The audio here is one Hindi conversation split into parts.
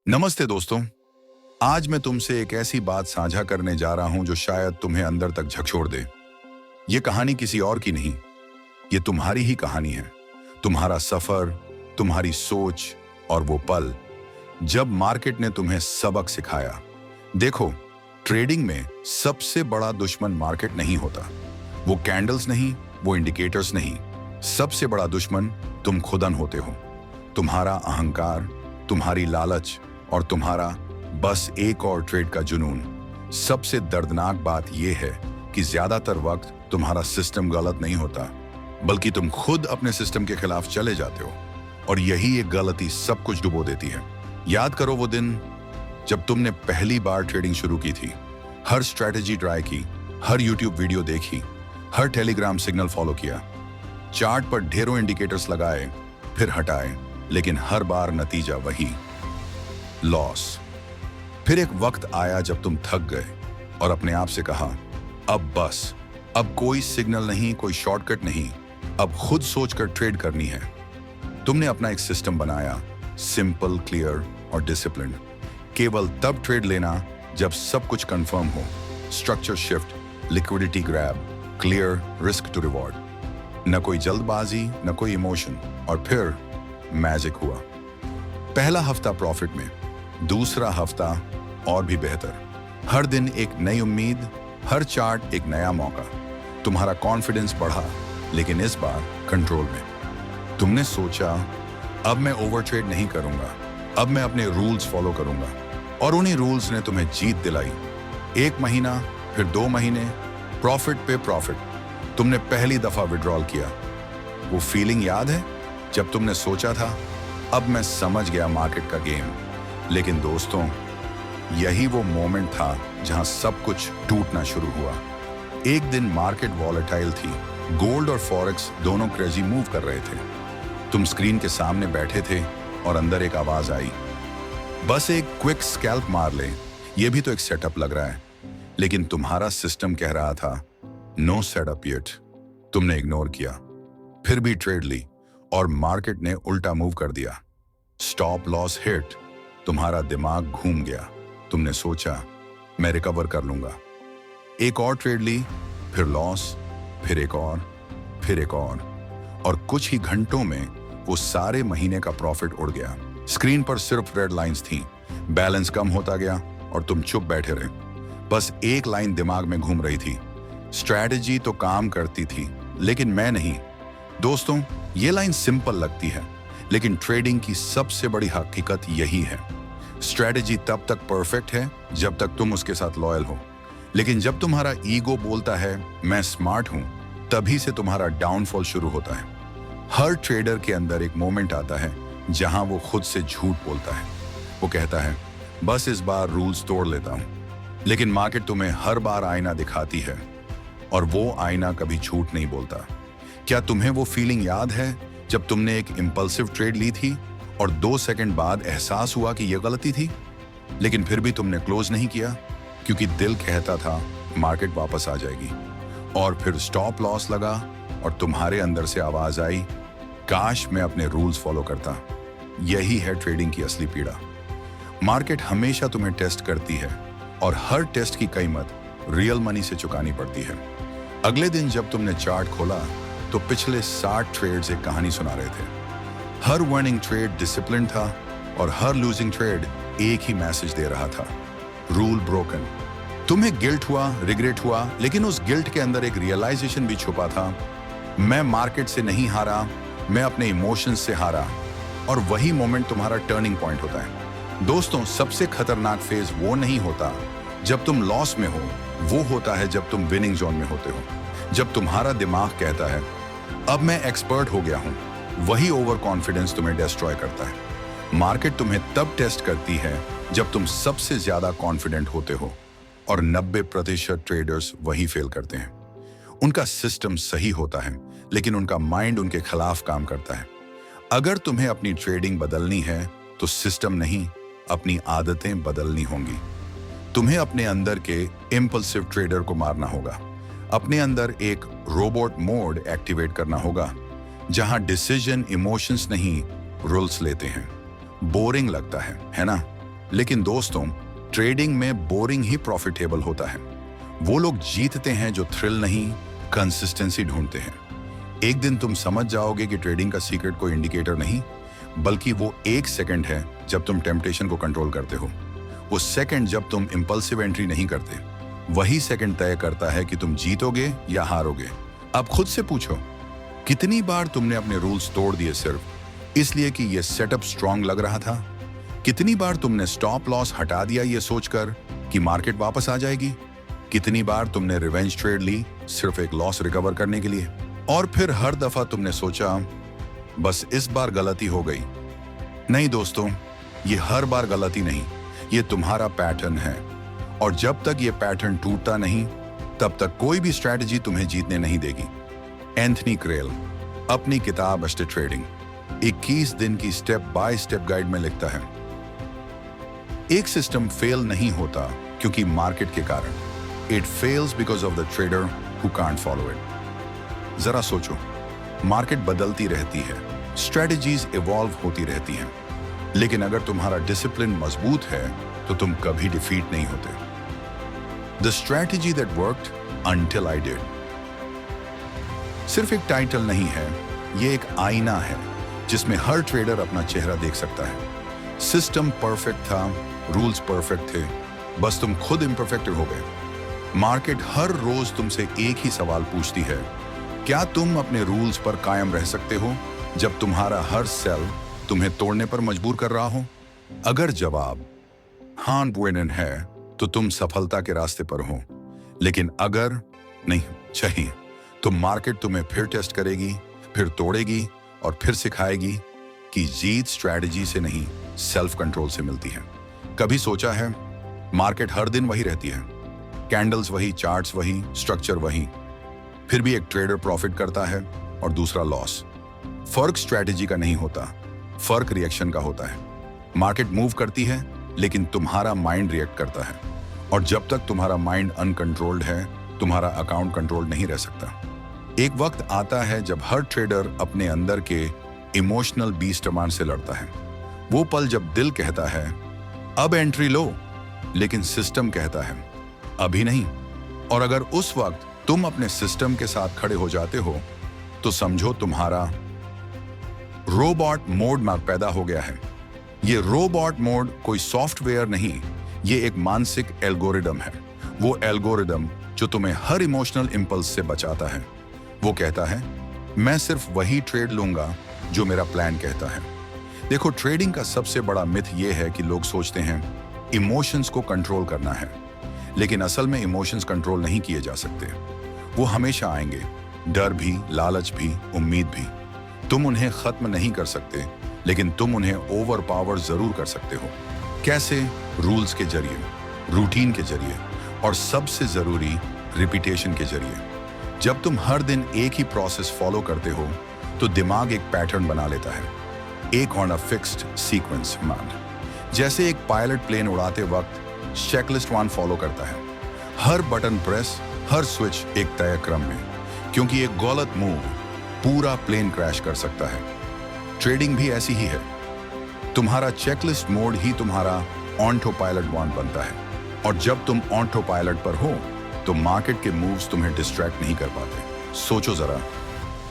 नमस्ते दोस्तों। आज मैं तुमसे एक ऐसी बात साझा करने जा रहा हूं जो शायद तुम्हें अंदर तक झकझोर दे। ये कहानी किसी और की नहीं, ये तुम्हारी ही कहानी है। तुम्हारा सफर, तुम्हारी सोच और वो पल जब मार्केट ने तुम्हें सबक सिखाया। देखो, ट्रेडिंग में सबसे बड़ा दुश्मन मार्केट नहीं होता। वो कैंडल्स नहीं, वो इंडिकेटर्स नहीं। सबसे बड़ा दुश्मन तुम खुदन होते हो। तुम्हारा अहंकार, तुम्हारी लालच और तुम्हारा बस एक और ट्रेड का जुनून। सबसे दर्दनाक बात यह है कि ज्यादातर वक्त तुम्हारा सिस्टम गलत नहीं होता, बल्कि तुम खुद अपने सिस्टम के खिलाफ चले जाते हो। और यही एक गलती सब कुछ डुबो देती है। याद करो वो दिन जब तुमने पहली बार ट्रेडिंग शुरू की थी। हर स्ट्रैटेजी ट्राई की, हर यूट्यूब वीडियो देखी, हर टेलीग्राम सिग्नल फॉलो किया, चार्ट पर ढेरों इंडिकेटर्स लगाए, फिर हटाए, लेकिन हर बार नतीजा वही, लॉस। फिर एक वक्त आया जब तुम थक गए और अपने आप से कहा, अब बस, अब कोई सिग्नल नहीं, कोई शॉर्टकट नहीं, अब खुद सोचकर ट्रेड करनी है। तुमने अपना एक सिस्टम बनाया, सिंपल, क्लियर और डिसिप्लिन। केवल तब ट्रेड लेना जब सब कुछ कंफर्म हो। Structure shift, liquidity grab, clear risk to reward. न कोई जल्दबाजी, न कोई इमोशन। और फिर मैजिक हुआ। पहला हफ्ता प्रॉफिट में, दूसरा हफ्ता और भी बेहतर। हर दिन एक नई उम्मीद, हर चार्ट एक नया मौका। तुम्हारा कॉन्फिडेंस बढ़ा, लेकिन इस बार कंट्रोल में। तुमने सोचा, अब मैं ओवर ट्रेड नहीं करूंगा, अब मैं अपने रूल्स फॉलो करूंगा। और उन्हीं रूल्स ने तुम्हें जीत दिलाई। एक महीना, फिर 2 महीने, प्रॉफिट पे प्रॉफिट। तुमने पहली दफा विड्रॉल किया। वो फीलिंग याद है जब तुमने सोचा था, अब मैं समझ गया मार्केट का गेम। लेकिन दोस्तों, यही वो मोमेंट था जहां सब कुछ टूटना शुरू हुआ। एक दिन मार्केट वॉलेटाइल थी। गोल्ड और फॉरेक्स दोनों क्रेजी मूव कर रहे थे। तुम स्क्रीन के सामने बैठे थे और अंदर एक आवाज आई, बस एक क्विक स्कैल्प मार ले, ये भी तो एक सेटअप लग रहा है। लेकिन तुम्हारा सिस्टम कह रहा था, नो सेटअप येट। तुमने इग्नोर किया, फिर भी ट्रेड ली और मार्केट ने उल्टा मूव कर दिया। Stop loss hit. तुम्हारा दिमाग घूम गया। तुमने सोचा, मैं रिकवर कर लूंगा। एक और ट्रेड ली, फिर लॉस, फिर एक और, फिर एक और कुछ ही घंटों में वो सारे महीने का प्रॉफिट उड़ गया। स्क्रीन पर सिर्फ रेड लाइंस थी। बैलेंस कम होता गया और तुम चुप बैठे रहे। बस एक लाइन दिमाग में घूम रही थी, स्ट्रैटेजी तो काम करती थी, लेकिन मैं नहीं। दोस्तों, ये लाइन सिंपल लगती है, लेकिन ट्रेडिंग की सबसे बड़ी हकीकत यही है। स्ट्रैटेजी तब तक परफेक्ट है जब तक तुम उसके साथ लॉयल हो। लेकिन जब तुम्हारा ईगो बोलता है मैं स्मार्ट हूं, तभी से तुम्हारा डाउनफॉल शुरू होता है। हर ट्रेडर के अंदर एक मोमेंट आता है जहां वो खुद से झूठ बोलता है। वो कहता है, बस इस बार रूल्स तोड़ लेता हूं। लेकिन मार्केट तुम्हें हर बार आईना दिखाती है, और वो आईना कभी झूठ नहीं बोलता। क्या तुम्हें वो फीलिंग याद है जब तुमने एक इंपल्सिव ट्रेड ली थी और 2 सेकंड बाद एहसास हुआ कि यह गलती थी, लेकिन फिर भी तुमने क्लोज नहीं किया क्योंकि दिल कहता था मार्केट वापस आ जाएगी। और फिर स्टॉप लॉस लगा और तुम्हारे अंदर से आवाज आई, काश मैं अपने रूल्स फॉलो करता। यही है ट्रेडिंग की असली पीड़ा। मार्केट हमेशा तुम्हें टेस्ट करती है और हर टेस्ट की कीमत रियल मनी से चुकानी पड़ती है। अगले दिन जब तुमने चार्ट खोला तो पिछले 60 ट्रेड्स एक कहानी सुना रहे थे। हर वर्निंग ट्रेड डिसिप्लिन था और हर लूजिंग ट्रेड एक ही मैसेज दे रहा था, रूल ब्रोकन। तुम्हें गिल्ट हुआ, रिग्रेट हुआ, लेकिन उस गिल्ट के अंदर एक रियलाइजेशन भी छुपा था, मैं मार्केट से नहीं हारा, मैं अपने इमोशंस से हारा। और वही मोमेंट तुम्हारा टर्निंग पॉइंट होता है। दोस्तों, सबसे खतरनाक फेज वो नहीं होता जब तुम लॉस में हो, वो होता है जब तुम विनिंग जोन में होते हो। जब तुम्हारा दिमाग कहता है अब मैं एक्सपर्ट हो गया हूं, वही ओवर कॉन्फिडेंस तुम्हें डिस्ट्रॉय करता है। मार्केट तुम्हें तब टेस्ट करती है जब तुम सबसे ज्यादा कॉन्फिडेंट होते हो, और 90% ट्रेडर्स वही फेल करते हैं। उनका सिस्टम सही होता है, लेकिन उनका माइंड उनके खिलाफ काम करता है। अगर तुम्हें अपनी ट्रेडिंग बदलनी है तो सिस्टम नहीं, अपनी आदतें बदलनी होंगी। तुम्हें अपने अंदर के इम्पल्सिव ट्रेडर को मारना होगा। अपने अंदर एक रोबोट मोड एक्टिवेट करना होगा, जहां डिसीजन इमोशंस नहीं रूल्स लेते हैं। बोरिंग लगता है ना? लेकिन दोस्तों, ट्रेडिंग में बोरिंग ही प्रॉफिटेबल होता है। वो लोग जीतते हैं जो थ्रिल नहीं, कंसिस्टेंसी ढूंढते हैं। एक दिन तुम समझ जाओगे कि ट्रेडिंग का सीक्रेट कोई इंडिकेटर नहीं, बल्कि वो एक सेकंड है जब तुम टेम्पटेशन को कंट्रोल करते हो। वो सेकंड जब तुम इंपल्सिव एंट्री नहीं करते, वही सेकंड तय करता है कि तुम जीतोगे या हारोगे। अब खुद से पूछो, कितनी बार तुमने अपने रूल्स तोड़ दिए सिर्फ इसलिए कि ये सेटअप स्ट्रांग लग रहा था? कितनी बार तुमने स्टॉप लॉस हटा दिया ये सोचकर कि मार्केट वापस आ जाएगी? कितनी बार तुमने रिवेंज ट्रेड ली सिर्फ एक लॉस रिकवर करने के लिए? और फिर हर दफा तुमने सोचा बस इस बार गलती हो गई। नहीं दोस्तों, ये हर बार गलती नहीं, ये तुम्हारा पैटर्न है। और जब तक ये पैटर्न टूटता नहीं, तब तक कोई भी स्ट्रैटेजी तुम्हें जीतने नहीं देगी। एंथनी क्रेल अपनी किताब अस्टे ट्रेडिंग 21 दिन की स्टेप बाय स्टेप गाइड में लिखता है, एक सिस्टम फेल नहीं होता क्योंकि मार्केट के कारण, it fails because of the trader who can't follow it. जरा सोचो, मार्केट बदलती रहती है, स्ट्रेटजीज इवॉल्व होती रहती हैं, लेकिन अगर तुम्हारा डिसिप्लिन मजबूत है तो तुम कभी डिफीट नहीं होते। The strategy that worked until I did सिर्फ एक टाइटल नहीं है, ये एक आईना है जिसमें हर ट्रेडर अपना चेहरा देख सकता है। सिस्टम परफेक्ट था, रूल्स परफेक्ट थे, बस तुम खुद इम्परफेक्ट हो गए। मार्केट हर रोज तुमसे एक ही सवाल पूछती है, क्या तुम अपने रूल्स पर कायम रह सकते हो जब तुम्हारा हर सेल तुम्हें तोड़ने पर मजबूर कर रहा हो? अगर जवाब हाँ है तो तुम सफलता के रास्ते पर हो, लेकिन अगर नहीं चाहिए तो मार्केट तुम्हें फिर टेस्ट करेगी, फिर तोड़ेगी और फिर सिखाएगी कि जीत स्ट्रैटेजी से नहीं, सेल्फ कंट्रोल से मिलती है। कभी सोचा है मार्केट हर दिन वही रहती है, कैंडल्स वही, चार्ट्स वही, स्ट्रक्चर वही, फिर भी एक ट्रेडर प्रॉफिट करता है और दूसरा लॉस। फर्क स्ट्रैटेजी का नहीं होता, फर्क रिएक्शन का होता है। मार्केट मूव करती है लेकिन तुम्हारा माइंड रिएक्ट करता है, और जब तक तुम्हारा माइंड अनकंट्रोल्ड है, तुम्हारा अकाउंट कंट्रोल नहीं रह सकता। एक वक्त आता है जब हर ट्रेडर अपने अंदर के इमोशनल बीस्ट कमांड से लड़ता है। वो पल जब दिल कहता है अब एंट्री लो, लेकिन सिस्टम कहता है अभी नहीं। और अगर उस वक्त तुम अपने सिस्टम के साथ खड़े हो जाते हो तो समझो तुम्हारा रोबोट मोड में पैदा हो गया है। ये रोबोट मोड कोई सॉफ्टवेयर नहीं, ये एक मानसिक एल्गोरिदम है। वो एल्गोरिदम जो तुम्हें हर इमोशनल इंपल्स से बचाता है। वो कहता है मैं सिर्फ वही ट्रेड लूंगा जो मेरा प्लान कहता है। देखो, ट्रेडिंग का सबसे बड़ा मिथ ये है कि लोग सोचते हैं इमोशंस को कंट्रोल करना है, लेकिन असल में इमोशंस कंट्रोल नहीं किए जा सकते। वो हमेशा आएंगे, डर भी, लालच भी, उम्मीद भी। तुम उन्हें खत्म नहीं कर सकते, लेकिन तुम उन्हें ओवर पावर जरूर कर सकते हो। कैसे? रूल्स के जरिए, रूटीन के जरिए, और सबसे जरूरी रिपीटेशन के जरिए। जब तुम हर दिन एक ही प्रोसेस फॉलो करते हो तो दिमाग एक पैटर्न बना लेता है, एक on a fixed sequence mind. जैसे एक पायलट प्लेन उड़ाते वक्त चेकलिस्ट 1 फॉलो करता है, हर बटन प्रेस, हर स्विच एक तय क्रम में, क्योंकि एक गलत मूव पूरा प्लेन क्रैश कर सकता है। ट्रेडिंग भी ऐसी ही है। तुम्हारा चेकलिस्ट मोड ही तुम्हारा ऑटो पायलट 1 बनता है, और जब तुम ऑटो पायलट पर हो तो मार्केट के मूव्स तुम्हें डिस्ट्रैक्ट नहीं कर पाते। सोचो जरा,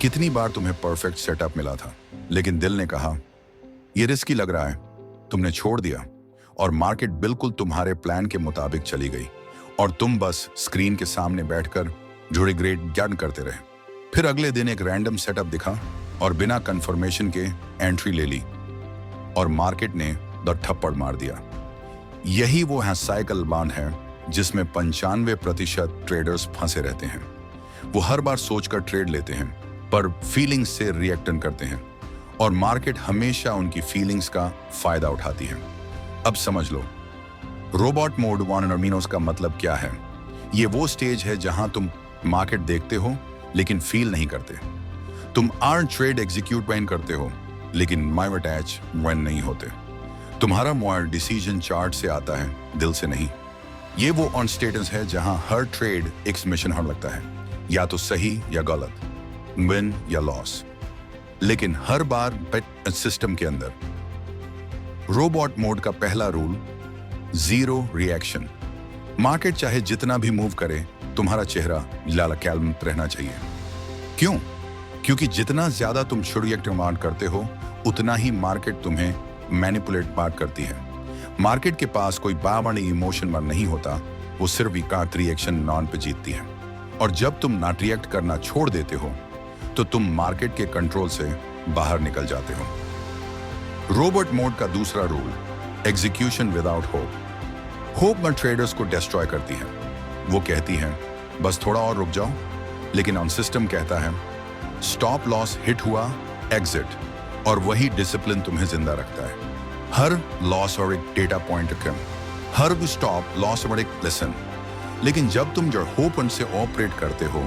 कितनी बार तुम्हें परफेक्ट सेटअप मिला था, लेकिन दिल ने कहा यह रिस्की लग रहा है, तुमने छोड़ दिया, और मार्केट बिल्कुल तुम्हारे प्लान के मुताबिक चली गई, और तुम बस स्क्रीन के सामने बैठकर जुड़े ग्रेड ज्ञान करते रहे। फिर अगले दिन एक रैंडम सेटअप दिखा और बिना कंफर्मेशन के एंट्री ले ली, और मार्केट ने द थप्पड़ मार दिया। यही वो है साइकिल बान है जिसमें 95% ट्रेडर्स फंसे रहते हैं। वो हर बार सोचकर ट्रेड लेते हैं, पर फीलिंग्स से रिएक्ट करते हैं, और मार्केट हमेशा उनकी फीलिंग्स का फायदा उठाती है। अब समझ लो, रोबोट मोड 1 अमीनोस का मतलब क्या है। ये वो स्टेज है जहां तुम मार्केट देखते हो लेकिन फील नहीं करते। तुम आर्न ट्रेड एग्जीक्यूट व्हेन करते हो, लेकिन माइंड अटैच व्हेन नहीं होते। तुम्हारा माइंड डिसीजन चार्ट से आता है, दिल से नहीं। ये वो ऑन स्टेटस है जहां हर ट्रेड एक मिशन होने लगता है, या तो सही या गलत, विन या लॉस, लेकिन हर बार बेट सिस्टम के अंदर। रोबोट मोड का पहला रूल, जीरो रिएक्शन। मार्केट चाहे जितना भी मूव करे, तुम्हारा चेहरा लाला कैल्म रहना चाहिए। क्यों? क्योंकि जितना ज्यादा तुम रिएक्ट डिमांड करते हो, उतना ही मार्केट तुम्हें मैनिपुलेट बात करती है। मार्केट के पास कोई बावड़ी इमोशन पर नहीं होता, वो सिर्फ इकात रिएक्शन नॉन पे जीतती है। और जब तुम नॉट रिएक्ट करना छोड़ देते हो, तो तुम मार्केट के कंट्रोल से बाहर निकल जाते हो। रोबोट मोड का दूसरा rule, execution without hope. Hope में ट्रेडर्स को डिस्ट्रॉय करती है। वो कहती है बस थोड़ा और रुक जाओ, लेकिन ऑन सिस्टम कहता है स्टॉप लॉस हिट हुआ, एग्जिट। और वही डिसिप्लिन तुम्हें जिंदा रखता है। हर लॉस और एक डेटा पॉइंट रखें, हर स्टॉप लॉस और एक लेसन। लेकिन जब तुम जो होप से ऑपरेट करते हो,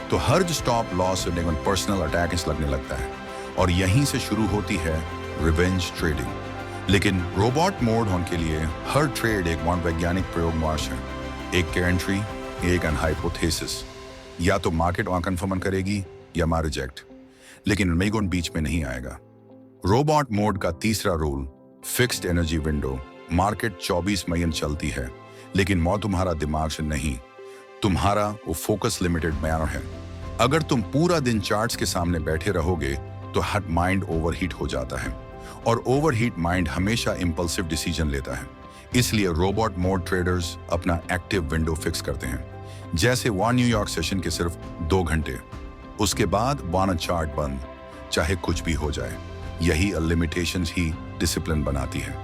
तो हर स्टॉप लॉस पर्सनल अटैक लगने लगता है। और यहीं से शुरू होती है रिवेंज ट्रेडिंग। लेकिन रोबोट मोड होने के लिए हर ट्रेड एक वैज्ञानिक प्रयोग मार्श है। एक एंट्री, एक हाइपोथेसिस। या तो मार्केट वहां कन्फर्म करेगी या मार रिजेक्ट, लेकिन मेगोन बीच में नहीं आएगा। रोबोट मोड का तीसरा rule, fixed energy window. Market 24 महीने चलती है, लेकिन मौत तुम्हारा दिमाग से नहीं, तुम्हारा वो फोकस लिमिटेड मैनर है। अगर तुम पूरा दिन चार्ट्स के सामने बैठे रहोगे, तो हट माइंड ओवरहीट हो जाता है। और ओवरहीट माइंड हमेशा इंपल्सिव डिसीजन लेता है। इसलिए रोबोट मोड ट्रेडर्स अपना एक्टिव विंडो फिक्स करते हैं। जैसे वन न्यूयॉर्क सेशन के सिर्फ 2 घंटे, उसके बाद वन चार्ट बंद, चाहे कुछ भी हो जाए। यही लिमिटेशंस ही डिसिप्लिन बनाती है,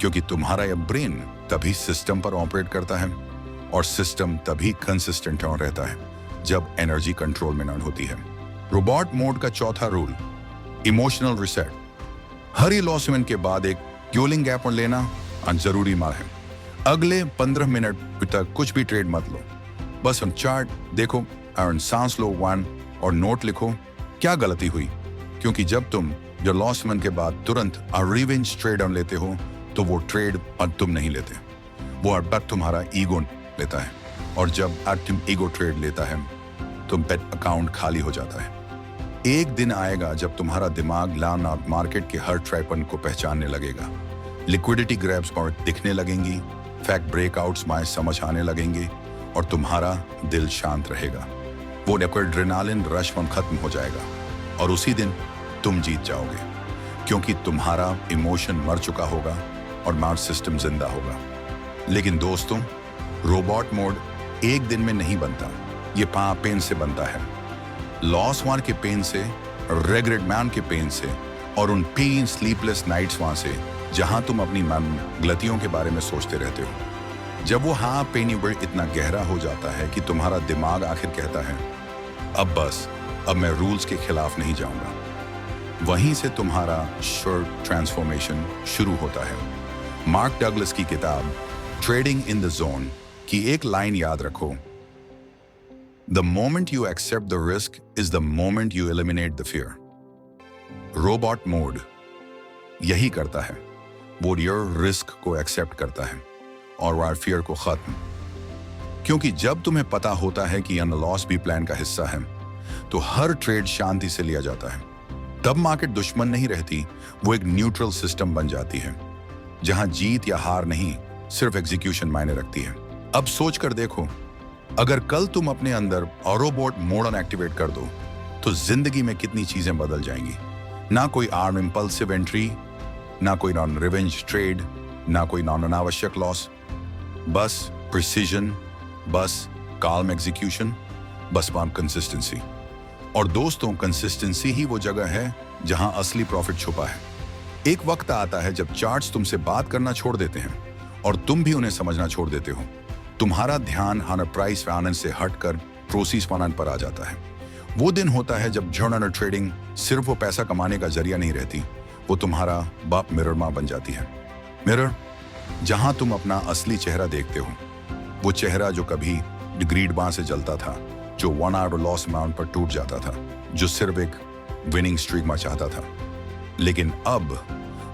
क्योंकि तुम्हारा यह ब्रेन तभी सिस्टम पर ऑपरेट करता है, और सिस्टम तभी कंसिस्टेंट रहता है जब एनर्जी कंट्रोल में न होती है। रोबोट मोड का चौथा रूल, इमोशनल रिसेट। हर लॉसमेंट के बाद एक क्यूलिंग गैप लेना जरूरी मार है। अगले 15 मिनट तक कुछ भी ट्रेड मत लो, बस हम चार्ट देखो और सांस लो वन और नोट लिखो क्या गलती हुई। क्योंकि जब तुम जो लॉसमेंट के बाद तुरंत रिवेंज ट्रेड लेते हो, तो वो ट्रेड तुम नहीं लेते, वो अब तुम्हारा ईगो लेता है। और जब तुम ईगो ट्रेड लेता है, तो बेट अकाउंट खाली हो जाता है। एक दिन आएगा जब तुम्हारा दिमाग मार्केट के हर ट्राइपन को पहचानने लगेगा। लिक्विडिटी ग्रैब्स और दिखने लगेंगी, फैक्ट ब्रेकआउट्स माय समझ आने लगेंगे, और तुम्हारा दिल शांत रहेगा। वो एड्रेनालिन रश खत्म हो जाएगा, और उसी दिन तुम जीत जाओगे, क्योंकि तुम्हारा इमोशन मर चुका होगा और मार्च सिस्टम जिंदा होगा। लेकिन दोस्तों, रोबोट मोड एक दिन में नहीं बनता, ये पेन से बनता है। लॉस वन के पेन से, रेग्रेट मैन के पेन से, और उन पेन स्लीपलेस नाइट्स वहां से जहां तुम अपनी गलतियों के बारे में सोचते रहते हो। जब वो पेन इतना गहरा हो जाता है कि तुम्हारा दिमाग आखिर कहता है अब बस, अब मैं रूल्स के खिलाफ नहीं जाऊंगा, वहीं से तुम्हारा शॉर्ट ट्रांसफॉर्मेशन शुरू होता है। मार्क डगलस की किताब ट्रेडिंग इन द जोन की एक लाइन याद रखो, the moment you accept the risk is the moment you eliminate the fear. Robot mode यही करता है, वो योर रिस्क को एक्सेप्ट करता है और वार फियर को खत्म। क्योंकि जब तुम्हें पता होता है कि यह लॉस भी प्लान का हिस्सा है, तो हर ट्रेड शांति से लिया जाता है। तब मार्केट दुश्मन नहीं रहती, वो एक न्यूट्रल सिस्टम बन जाती है, जहां जीत या हार नहीं, सिर्फ एग्जीक्यूशन मायने रखती है। अब सोच कर देखो, अगर कल तुम अपने अंदर रोबोट मोड ऑन एक्टिवेट कर दो, तो जिंदगी में कितनी चीजें बदल जाएंगी। ना कोई आर्म इंपल्सिव एंट्री, ना कोई नॉन रिवेंज ट्रेड, ना कोई नॉन अनावश्यक लॉस, बस प्रिसीजन, बस काल्म एग्जीक्यूशन, बस कंसिस्टेंसी। और दोस्तों, कंसिस्टेंसी ही वो जगह है जहां असली प्रॉफिट छुपा है। एक वक्त आता है जब चार्ट्स तुमसे बात करना छोड़ देते हैं और तुम भी उन्हें समझना छोड़ देते हो। तुम्हारा ध्यान प्राइस आनंद से हटकर प्रोसेस आनंद पर आ जाता है। वो दिन होता है जब जर्नल ट्रेडिंग सिर्फ वो पैसा कमाने का जरिया नहीं रहती, वो तुम्हारा बाप मिरर माँ बन जाती है। मिरर जहां तुम अपना असली चेहरा देखते हो, वो चेहरा जो कभी ग्रीड बां से जलता था, जो 1 आवर लॉस अमाउंट पर टूट जाता था, जो सिर्फ एक विनिंग स्ट्रीक में चाहता था। लेकिन अब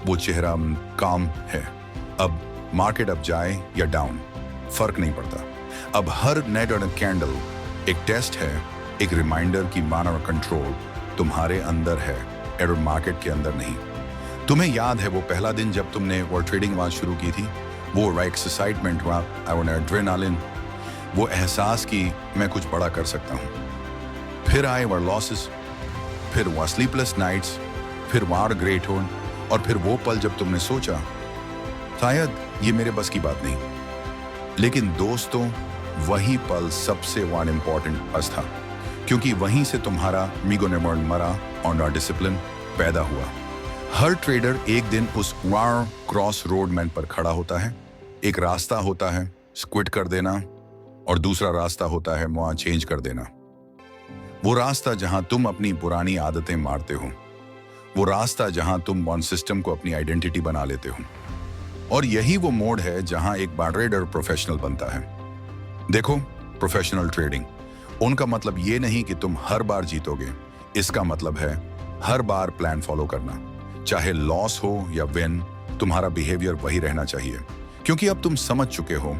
वो चेहरा काम है। अब मार्केट अप जाए या डाउन, फर्क नहीं पड़ता। अब हर नेट और कैंडल एक टेस्ट है, एक रिमाइंडर की मानव कंट्रोल तुम्हारे अंदर है, एडर मार्केट के अंदर नहीं। तुम्हें याद है वो पहला दिन जब तुमने वो ट्रेडिंग आवाज शुरू की थी, वो एक्साइटमेंट हुआ, एड्रेनालिन, वो एहसास कि मैं कुछ बड़ा कर सकता हूँ। फिर आए वो लॉसेस, फिर वो स्लीपलेस नाइट्स, फिर वार ग्रेट होन, और फिर वो पल जब तुमने सोचा शायद ये मेरे बस की बात नहीं। लेकिन दोस्तों, वही पल सबसे इम्पॉर्टेंट बस था, क्योंकि वहीं से तुम्हारा मिगोनेमर्न मरा और डिसिप्लिन पैदा हुआ। हर ट्रेडर एक दिन उस वार क्रॉस रोड मैन पर खड़ा होता है। एक रास्ता होता है क्विट कर देना, और दूसरा रास्ता होता है वहां चेंज कर देना। वो रास्ता जहां तुम अपनी पुरानी आदतें मारते हो, वो रास्ता जहां तुम वन सिस्टम को अपनी आइडेंटिटी बना लेते हो, और यही वो मोड है जहां एक बार ट्रेडर प्रोफेशनल बनता है। देखो, प्रोफेशनल ट्रेडिंग, उनका मतलब ये नहीं कि तुम हर बार जीतोगे। इसका मतलब है हर बार प्लान फॉलो करना, चाहे लॉस हो या विन, तुम्हारा बिहेवियर वही रहना चाहिए। क्योंकि अब तुम समझ चुके हो,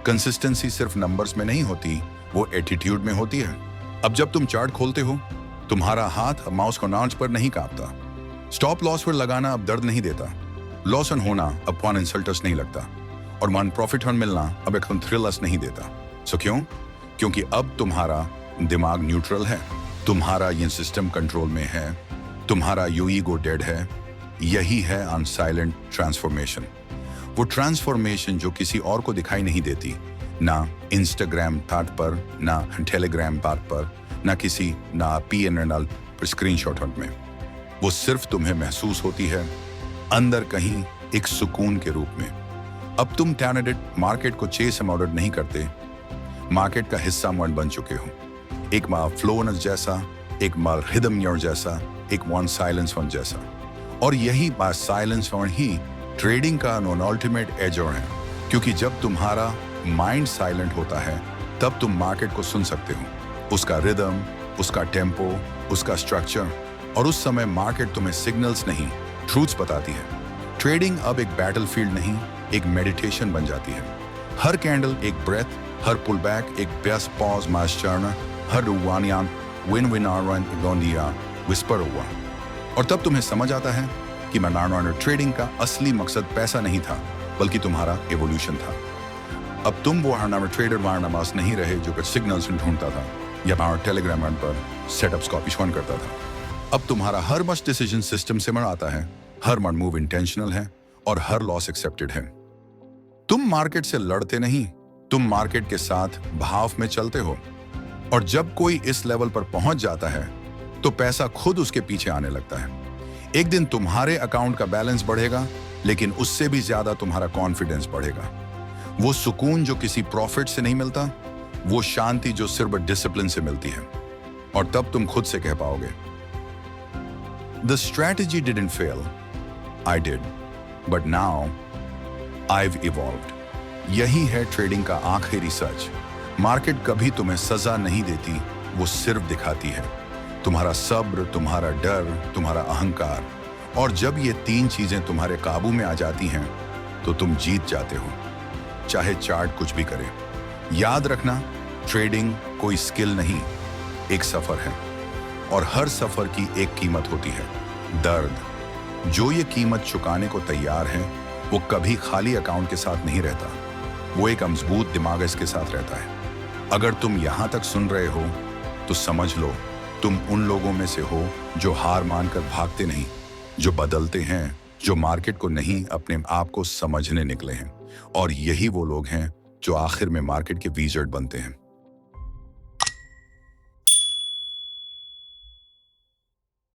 कंसिस्टेंसी सिर्फ नंबर्स में नहीं होती, वो एटीट्यूड में होती है। अब जब तुम चार्ट खोलते हो, तुम्हारा हाथ माउस को नाच पर नहीं कांपता। स्टॉप लॉस पर लगाना अब दर्द नहीं देता। लॉस ऑन होना अब वन इंसल्टर्स नहीं लगता, और वन प्रॉफिट ऑन मिलना अब एकदम थ्रिलर्स नहीं देता। सो क्यों? क्योंकि अब तुम्हारा दिमाग न्यूट्रल है, तुम्हारा ये सिस्टम कंट्रोल में है, तुम्हारा यू ईगो डेड है। यही है अनसाइलेंट ट्रांसफॉर्मेशन। वो ट्रांसफॉर्मेशन जो किसी और को दिखाई नहीं देती, ना इंस्टाग्राम थॉट पर, ना टेलीग्राम बात पर, ना PNL पर स्क्रीनशॉट में। वो सिर्फ तुम्हें महसूस होती है अंदर कहीं एक सुकून के रूप में। अब तुम टैलेंटेड मार्केट को चेस मॉडल नहीं करते, मार्केट का हिस्सा मन बन चुके हो। एक माँ फ्लोनस जैसा, एक माँ रिदम योर जैसा, एक वन साइलेंस वन जैसा। और यही बात साइलेंस वन ही ट्रेडिंग का नॉन अल्टीमेट एजर है, क्योंकि जब तुम्हारा माइंड साइलेंट होता है तब तुम मार्केट को सुन सकते हो, उसका रिदम, उसका टेम्पो, उसका स्ट्रक्चर, और उस समय मार्केट तुम्हें सिग्नल्स नहीं, ट्रूथ्स बताती है। ट्रेडिंग अब एक बैटलफील्ड नहीं, एक मेडिटेशन बन जाती है। हर कैंडल एक ब्रेथ, हर पुल बैक एक बेस्ट पॉज मास चर्न, हर रुवानियान विन विन आरन गोंदिया विस्पर हुआ। और तब तुम्हें समझ आता है कि मनाना ट्रेडिंग का असली मकसद पैसा नहीं था, बल्कि तुम्हारा एवोल्यूशन था। अब तुम वो हरनामा ट्रेडर वारनामास नहीं रहे जो कुछ सिग्नल्स ढूंढता था या टेलीग्राम पर सेटअप्स कॉपी शॉन करता था। अब तुम्हारा हर मच डिसीजन सिस्टम से मन आता है, हर मन मूव इंटेंशनल है, और हर लॉस एक्सेप्टेड है। तुम मार्केट से लड़ते नहीं, तुम मार्केट के साथ भाव में चलते हो। और जब कोई इस लेवल पर पहुंच जाता है तो पैसा खुद उसके पीछे आने लगता है। एक दिन तुम्हारे अकाउंट का बैलेंस बढ़ेगा, लेकिन उससे भी ज्यादा तुम्हारा कॉन्फिडेंस बढ़ेगा। वो सुकून जो किसी प्रॉफिट से नहीं मिलता, वो शांति जो सिर्फ डिसिप्लिन से मिलती है। और तब तुम खुद से कह पाओगे, the strategy didn't fail, I did, but now I've evolved. यही है ट्रेडिंग का आखिरी सच। मार्केट कभी तुम्हें सजा नहीं देती, वो सिर्फ दिखाती है तुम्हारा सब्र, तुम्हारा डर, तुम्हारा अहंकार। और जब ये तीन चीजें तुम्हारे काबू में आ जाती हैं तो तुम जीत जाते हो, चाहे चार्ट कुछ भी करे। याद रखना, ट्रेडिंग कोई स्किल नहीं, एक सफर है, और हर सफर की एक कीमत होती है, दर्द। जो ये कीमत चुकाने को तैयार है वो कभी खाली अकाउंट के साथ नहीं रहता, वो एक मजबूत दिमाग इसके साथ रहता है। अगर तुम यहां तक सुन रहे हो तो समझ लो, तुम उन लोगों में से हो जो हार मानकर भागते नहीं, जो बदलते हैं, जो मार्केट को नहीं अपने आप को समझने निकले हैं। और यही वो लोग हैं जो आखिर में मार्केट के विज़र्ड बनते हैं।